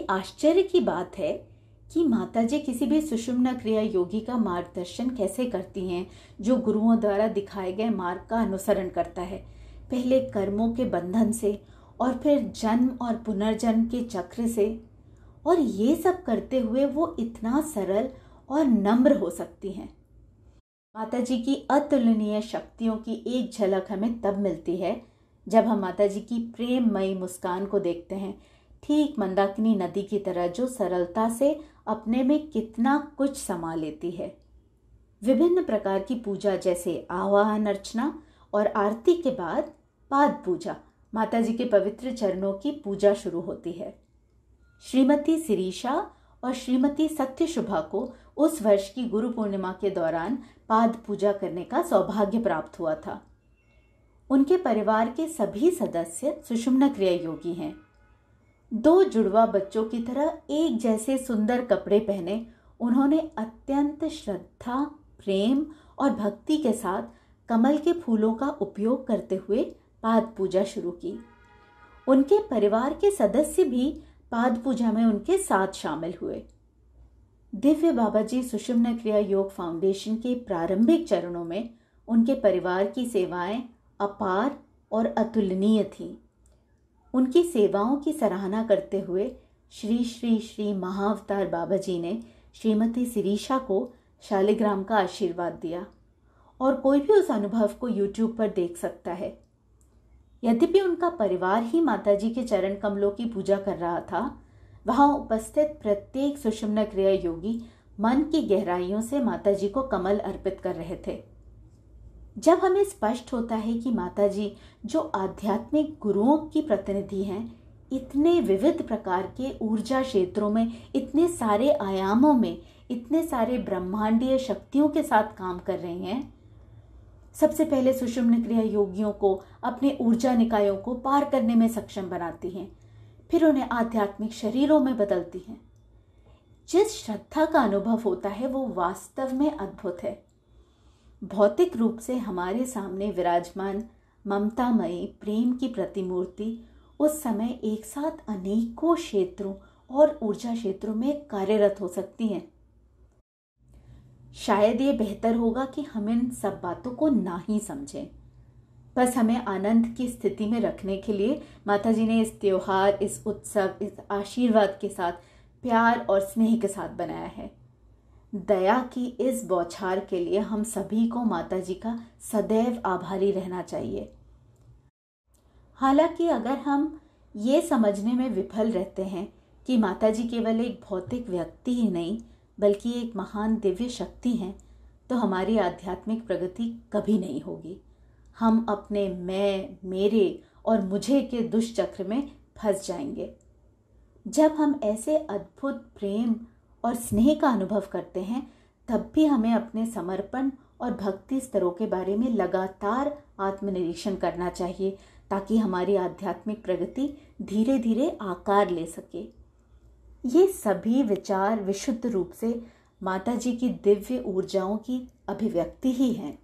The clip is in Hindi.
आश्चर्य की बात है कि माताजी किसी भी सुषुम्ना क्रिया योगी का मार्गदर्शन कैसे करती हैं, जो गुरुओं द्वारा दिखाए गए मार्ग का अनुसरण करता है। पहले कर्मों के बंधन से और फिर जन्म और पुनर्जन्म के चक्र से, और ये सब करते हुए वो इतना सरल और नम्र हो सकती हैं। माताजी की अतुलनीय शक्तियों की एक झलक हमें तब मिलती है जब हम माताजी की प्रेममयी मुस्कान को देखते हैं, ठीक मंदाकिनी नदी की तरह, जो सरलता से अपने में कितना कुछ समा लेती है। विभिन्न प्रकार की पूजा जैसे आवाहन, अर्चना और आरती के बाद पाद पूजा, माताजी के पवित्र चरणों की पूजा शुरू होती है। श्रीमती शिरीषा और श्रीमती सत्यशुभा को उस वर्ष की गुरु पूर्णिमा के दौरान पाद पूजा करने का सौभाग्य प्राप्त हुआ था। उनके परिवार के सभी सदस्य सुषुम्ना क्रिया योगी हैं। 2 जुड़वा बच्चों की तरह एक जैसे सुंदर कपड़े पहने उन्होंने अत्यंत श्रद्धा, प्रेम और भक्ति के साथ कमल के फूलों का उपयोग करते हुए पाद पूजा शुरू की। उनके परिवार के सदस्य भी पाद पूजा में उनके साथ शामिल हुए। दिव्य बाबा जी सुषुम्ना क्रिया योग फाउंडेशन के प्रारंभिक चरणों में उनके परिवार की सेवाएं अपार और अतुलनीय थीं। उनकी सेवाओं की सराहना करते हुए श्री श्री श्री महाअवतार बाबा जी ने श्रीमती शिरीषा को शालिग्राम का आशीर्वाद दिया, और कोई भी उस अनुभव को YouTube पर देख सकता है। यद्यपि उनका परिवार ही माताजी के चरण कमलों की पूजा कर रहा था, वहां उपस्थित प्रत्येक सुषुम्ना क्रिया योगी मन की गहराइयों से माताजी को कमल अर्पित कर रहे थे। जब हमें स्पष्ट होता है कि माताजी, जो आध्यात्मिक गुरुओं की प्रतिनिधि हैं, इतने विविध प्रकार के ऊर्जा क्षेत्रों में, इतने सारे आयामों में, इतने सारे ब्रह्मांडीय शक्तियों के साथ काम कर रहे हैं, सबसे पहले सुषुम्ना क्रिया योगियों को अपने ऊर्जा निकायों को पार करने में सक्षम बनाती हैं, फिर उन्हें आध्यात्मिक शरीरों में बदलती हैं। जिस श्रद्धा का अनुभव होता है वो वास्तव में अद्भुत है। भौतिक रूप से हमारे सामने विराजमान ममतामयी प्रेम की प्रतिमूर्ति उस समय एक साथ अनेकों क्षेत्रों और ऊर्जा क्षेत्रों में कार्यरत हो सकती हैं। शायद ये बेहतर होगा कि हम इन सब बातों को ना ही समझें। बस हमें आनंद की स्थिति में रखने के लिए माताजी ने इस त्योहार, इस उत्सव, इस आशीर्वाद के साथ प्यार और स्नेह के साथ बनाया है। दया की इस बौछार के लिए हम सभी को माताजी का सदैव आभारी रहना चाहिए। हालांकि अगर हम ये समझने में विफल रहते हैं कि माताजी केवल एक भौतिक व्यक्ति ही नहीं बल्कि एक महान दिव्य शक्ति हैं, तो हमारी आध्यात्मिक प्रगति कभी नहीं होगी। हम अपने मैं, मेरे और मुझे के दुष्चक्र में फंस जाएंगे। जब हम ऐसे अद्भुत प्रेम और स्नेह का अनुभव करते हैं, तब भी हमें अपने समर्पण और भक्ति स्तरों के बारे में लगातार आत्मनिरीक्षण करना चाहिए, ताकि हमारी आध्यात्मिक प्रगति धीरे धीरे आकार ले सके। ये सभी विचार विशुद्ध रूप से माताजी की दिव्य ऊर्जाओं की अभिव्यक्ति ही हैं।